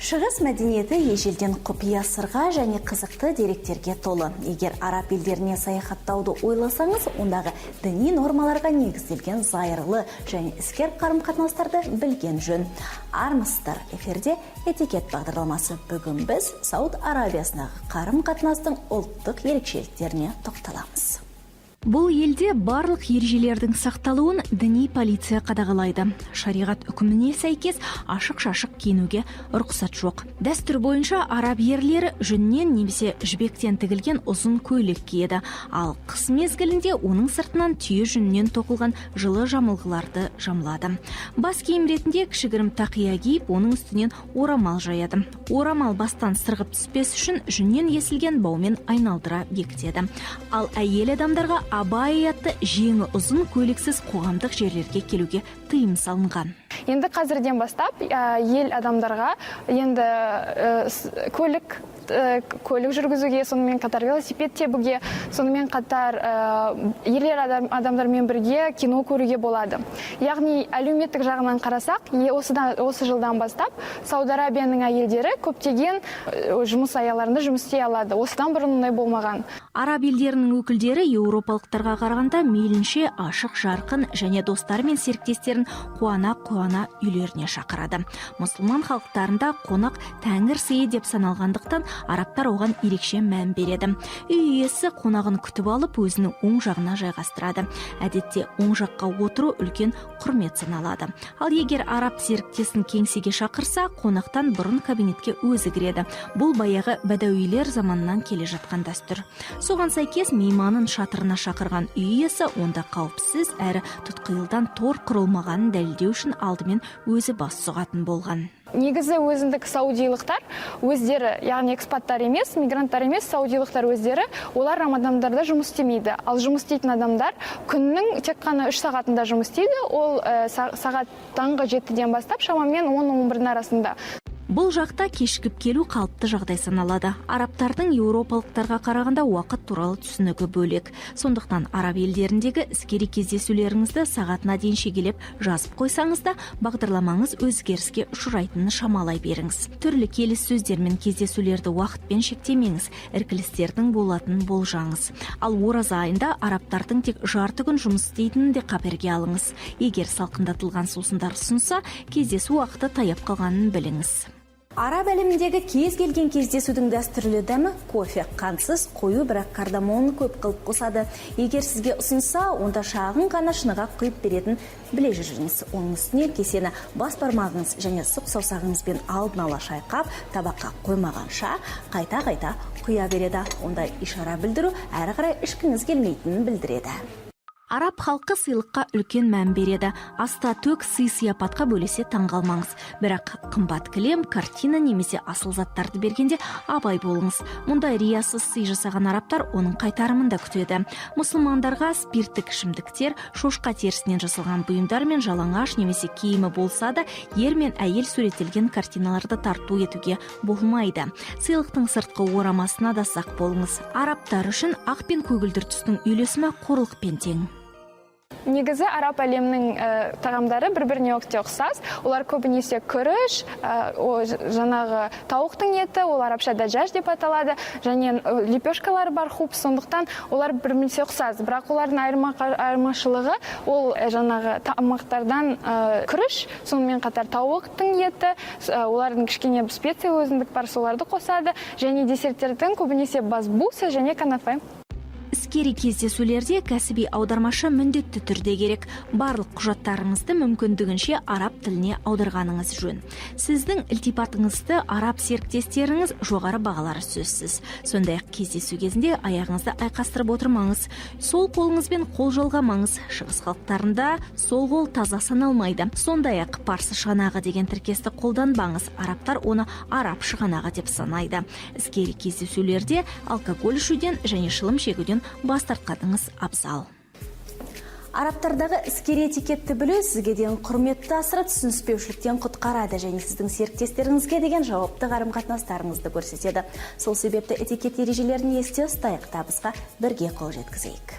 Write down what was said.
Шығыс мәдениеті ежелден құпия сырға және қызықты деректерге толы. Егер араб елдеріне саяхаттауды ойласаңыз, ондағы діни нормаларға негізделген зайырлы және іскер қарым-қатынастарды білген жөн. Армысыздар, эфирде этикет бағдарламасы. Бүгін біз Сауд Арабиясындағы қарым-қатынастың ұлттық ерекшеліктеріне тоқталамыз. Бұл елде барлық ережелердің сақталуын діни полиция қадағалайды. Шариғат үкіміне сәйкес ашық-шашық киінуге рұқсат жоқ. Дәстүр бойынша араб ерлері жүннен немесе жібектен тігілген ұзын көйлек киеді, ал қыс мезгілінде оның сыртынан түйе жүннен тоқылған жылы жамылғыларды жамылады. Бас киім ретінде кішігірім тақия киіп, оның үстінен орамал жаяды. Орамал бастан сырғып түспес үшін жүннен есілген баумен айналдыра бекітеді. Ал әйел адамдарға абай атты жеңі ұзын көйлексіз қоғамдық жерлерге келуге тыйым салынған. Енді қазірден бастап ел адамдарға енді көлік жүргізуге, сонымен қатар велосипед тебуге, сонымен қатар ерлер адамдармен бірге кино көруге болады. Яғни әлеуметтік жағынан қарасақ, осы жылдан бастап Сауд Арабияның әйелдері көптеген жұмыс аяларында жұмыс істей алады. Осыдан бұрын ондай болмаған. Араб елдерінің өкілдері еуропалықтарға қарағанда мейлінше ашық, жарқын және достары мен серіктестерін қуана үйлеріне шақырады. Мұсылман халықтарында қонақ тәңір сыйы деп саналғандықтан арабтар оған ерекше мән береді. Үй иесі қонағын күтіп алып, өзінің оң жағына жайғастырады. Әдетте оң жаққа отыру үлкен құрмет саналады. Ал егер араб серіктесін кеңсеге шақырса, қонақтан бұрын кабинетке өзі кіреді. Бұл баяғы бәдәуилер заманынан келе жатқан дәстүр. Соған сәйкес мейманын шатырына шақырған үй иесі онда қауіпсіз әрі тұтқиылдан тор құрылмағанын дәлелдеу үшін алдымен өзі бас сұғатын болған. Негізі өзіндік саудилықтар өздері, яғни экспаттар емес, мигранттар емес, саудилықтар өздері, олар рамадандарда жұмыс істемейді. Ал жұмыс істейтін адамдар күннің тек қана 3 сағатында жұмыс істейді. Ол сағат таңғы 7-ден бастап шамамен 10-11 арасында. Бұл жақта кешігіп келу қалыпты жағдай саналады. Арабтардың еуропалықтарға қарағанда уақыт туралы түсінігі бөлек. Сондықтан араб елдеріндегі іскери кездесулеріңізді сағатына дейін шегелеп жазып қойсаңыз да, бағдарламаңыз өзгеріске ұшырайтынын шамалай беріңіз. Түрлі келіссөздер мен кездесулерді уақытпен шектемеңіз, іркілістердің болатынын болжаңыз. Ал ораза айында арабтардың тек жарты күн жұмыс істейтінін де қаперге алыңыз. Егер салқындатылған сусындар ұсынса, кездесу уақыты таяп қалғанын біліңіз. Араб әлеміндегі кез келген кездесудің дәстүрлі дәмі кофе. Қансыз, қою, бірақ кардамонын көп қылып қосады. Егер сізге ұсынса, онда шағын ғана шыныға құйып беретін біле жүріңіз. Оның үстіне кесені бас бармағыңыз және сұқ саусағыңызбен алдын ала шайқап, табаққа қоймағанша қайта құя береді. Онда ишара білдіру әрі қарай ішкіңіз келмейтінін білдіреді. Араб халқы сыйлыққа үлкен мән береді. Аста төк сый-сияпатқа бөлесе таңғалмаңыз. Бірақ қымбат кілем, картина немесе асыл заттарды бергенде абай болыңыз. Мұндай риясыз сый жасаған арабтар оның қайтарымын да күтеді. Мұсылмандарға спирттік ішімдіктер, шошқа терісінен жасалған бұйымдар мен жалаңаш немесе киімі болса да, ер мен әйел суреттелген картиналарды тарту етуге болмайды. Сыйлықтың сыртқы орамасына да сақ болыңыз. Арабтар үшін ақ пен көгілдір түстің үйлесімі қорлықпен тең. Негізі араб әлемнің тағамдары бір-біріне өте ұқсас. Олар көбінесе күріш, жаңағы тауықтың еті, ол арабша дәжәж деп аталады, және лепешкалары бар хуп, сондықтан олар бір-біріне ұқсас. Бірақ олардың айырмашылығы ол жаңағы тамақтардан күріш, сонымен қатар тауықтың еті, олардың кішкене специя өзіндік бар, соларды қосады, және десерттердің көбінесе басбуса және канафе. Іскери кездесулерде кәсіби аудармашы міндетті түрде керек. Барлық құжаттарыңызды мүмкіндігінше араб тіліне аударғаныңыз жөн. Сіздің ілтипатыңызды араб серіктестеріңіз жоғары бағалары сөзсіз. Сондай-ақ кездесу кезінде аяғыңызды айқастырып отырмаңыз. Сол қолыңызбен қол жалғамаңыз. Шығыс халықтарында сол қол таза саналмайды. Сондай-ақ парсы шығанағы деген тіркесті қолданбаңыз. Арабтар оны араб шығанағы деп санайды. Іскери кездесулерде алкоголь ішуден және шылым шегуден бас тартқаныңыз абзал. Арабтардағы іскери этикетті білу сізге деген құрметті асырып, түсініспеушіліктен құтқарады және сіздің серіктестеріңізге деген жауапты қарым-қатынастарыңызды көрсетеді. Сол себепті этикет ережелерін есте ұстайық, табысқа бірге қол жеткізейік.